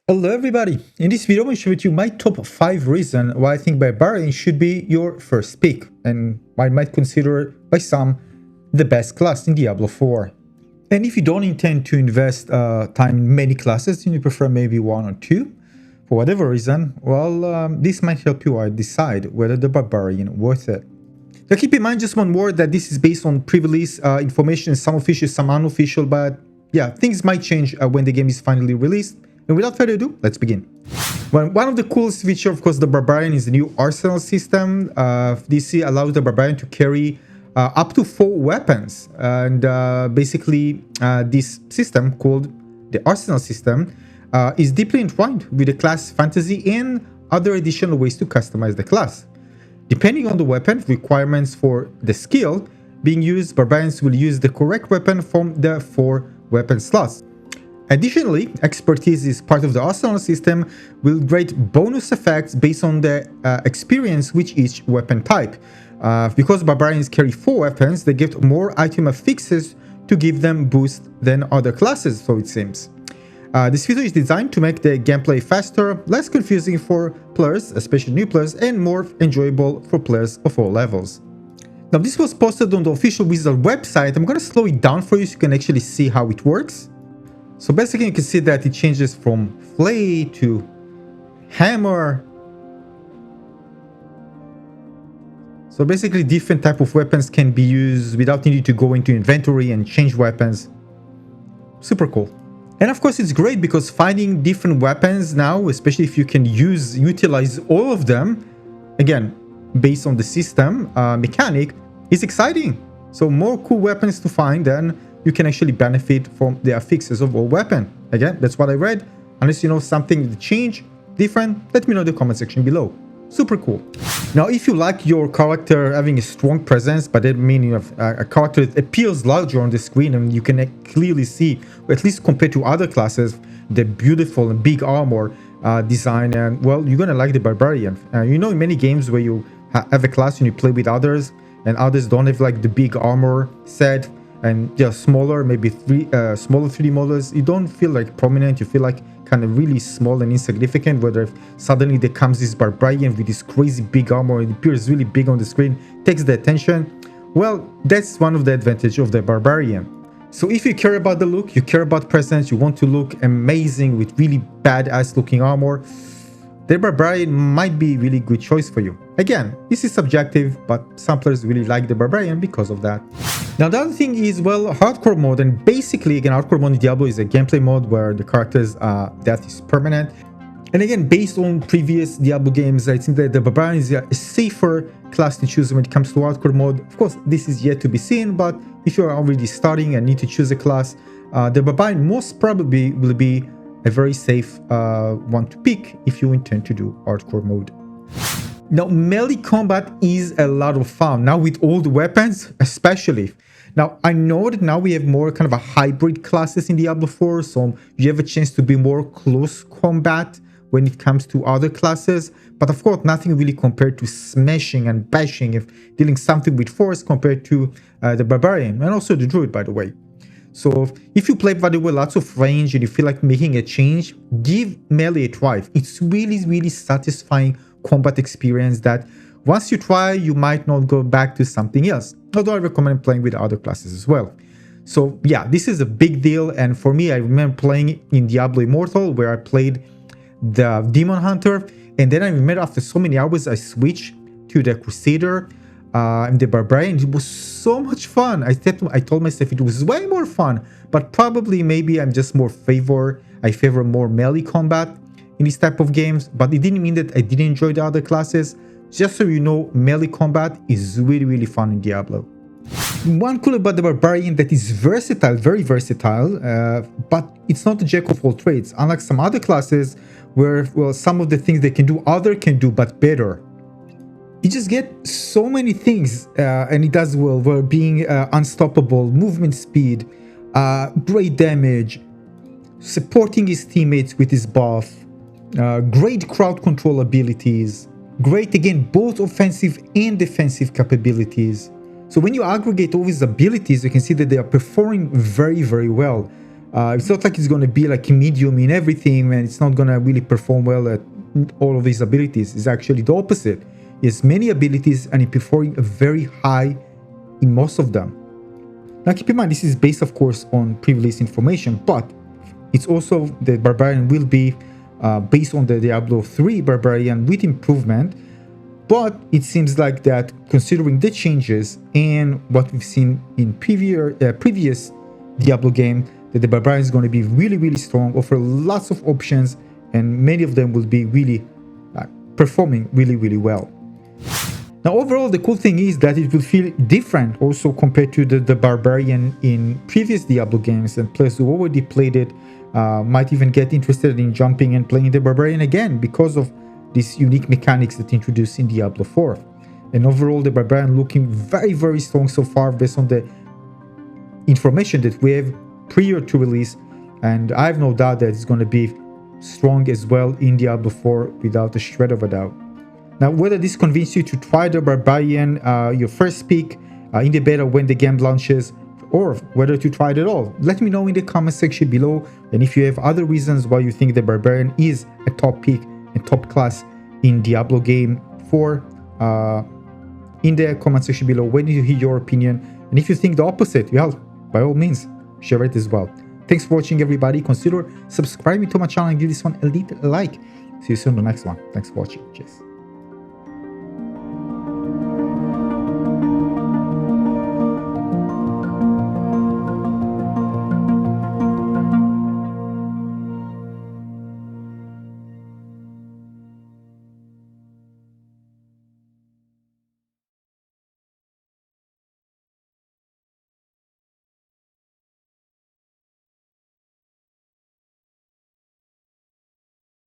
Hello everybody! In this video I'm going to share with you my top 5 reasons why I think Barbarian should be your first pick and why I might consider by some the best class in Diablo 4. And if you don't intend to invest time in many classes and you prefer maybe one or two, for whatever reason, well, this might help you decide whether the Barbarian worth it. Now keep in mind just one word that this is based on pre-release information, some official, some unofficial, but yeah, things might change when the game is finally released. And without further ado, let's begin. Well, one of the coolest features, of course, the Barbarian is the new arsenal system. This allows the Barbarian to carry up to 4 weapons. And basically, this system, called the arsenal system, is deeply entwined with the class fantasy and other additional ways to customize the class. Depending on the weapon requirements for the skill being used, Barbarians will use the correct weapon from the 4 weapon slots. Additionally, expertise is part of the arsenal system will grant bonus effects based on the experience with each weapon type. Because Barbarians carry 4 weapons, they get more item affixes to give them boost than other classes, so it seems. This feature is designed to make the gameplay faster, less confusing for players, especially new players, and more enjoyable for players of all levels. Now, this was posted on the official Wizard website. I'm going to slow it down for you so you can actually see how it works. So basically you can see that it changes from flay to hammer. So basically different type of weapons can be used without needing to go into inventory and change weapons. Super cool. And of course it's great because finding different weapons now, especially if you can utilize all of them, again, based on the system mechanic, is exciting. So more cool weapons to find, and you can actually benefit from the affixes of all weapon. Again, that's what I read. Unless you know something to change, different, let me know in the comment section below. Super cool. Now, if you like your character having a strong presence, but that means you have a character that appears larger on the screen and you can clearly see, or at least compared to other classes, the beautiful and big armor design, and well, you're gonna like the Barbarian. You know, in many games where you have a class and you play with others, and others don't have like the big armor set, and just smaller, maybe smaller 3D models, you don't feel like prominent, you feel like kind of really small and insignificant, whether if suddenly there comes this Barbarian with this crazy big armor and it appears really big on the screen, takes the attention. Well, that's one of the advantages of the Barbarian. So if you care about the look, you care about presence, you want to look amazing with really badass looking armor, the Barbarian might be a really good choice for you. Again, this is subjective, but some players really like the Barbarian because of that. Now the other thing is, well, hardcore mode, and basically again hardcore mode in Diablo is a gameplay mode where the character's death is permanent. And again, based on previous Diablo games, I think that the Barbarian is a safer class to choose when it comes to hardcore mode. Of course, this is yet to be seen, but if you're already starting and need to choose a class, the Barbarian most probably will be a very safe one to pick if you intend to do hardcore mode. Now, melee combat is a lot of fun, now with all the weapons especially. Now, I know that now we have more kind of a hybrid classes in Diablo 4, so you have a chance to be more close combat when it comes to other classes, but of course nothing really compared to smashing and bashing, if dealing something with force compared to the Barbarian, and also the Druid, by the way. So if you play, by the way, lots of range and you feel like making a change, give melee a try. It's really satisfying combat experience that once you try, you might not go back to something else. Although I recommend playing with other classes as well. So yeah, this is a big deal. And for me, I remember playing in Diablo Immortal where I played the Demon Hunter. And then I remember after so many hours, I switched to the Crusader and the Barbarian. It was so much fun. I told myself it was way more fun, but probably maybe I'm just I favor more melee combat in this type of games, but it didn't mean that I didn't enjoy the other classes. Just so you know, melee combat is really fun in Diablo. One cool about the Barbarian that is versatile, very versatile, but it's not a jack of all trades, unlike some other classes where, well, some of the things they can do, other can do, but better. You just get so many things, and it does well, where being unstoppable, movement speed, great damage, supporting his teammates with his buff, great crowd control abilities, great, again, both offensive and defensive capabilities. So when you aggregate all these abilities, you can see that they are performing very well. It's not like it's going to be like a medium in everything, and it's not going to really perform well at all of these abilities. It's actually the opposite. It has many abilities and it's performing very high in most of them. Now keep in mind, this is based of course on pre-release information, but it's also the Barbarian will be based on the Diablo 3 Barbarian with improvement. But it seems like that, considering the changes and what we've seen in previous Diablo game, that the Barbarian is going to be really, really strong, offer lots of options, and many of them will be really performing really, really well. Now, overall, the cool thing is that it will feel different also compared to the Barbarian in previous Diablo games, and players who already played it might even get interested in jumping and playing the Barbarian again because of these unique mechanics that introduced in Diablo IV. And overall, the Barbarian looking very, very strong so far based on the information that we have prior to release, and I have no doubt that it's going to be strong as well in Diablo 4 without a shred of a doubt. Now, whether this convinced you to try the Barbarian your first pick in the beta when the game launches, or whether to try it at all, let me know in the comment section below. And if you have other reasons why you think the Barbarian is a top pick and top class in Diablo game 4, in the comment section below, when you hear your opinion. And if you think the opposite, well, by all means, share it as well. Thanks for watching, everybody. Consider subscribing to my channel and give this one a little like. See you soon in the next one. Thanks for watching. Cheers.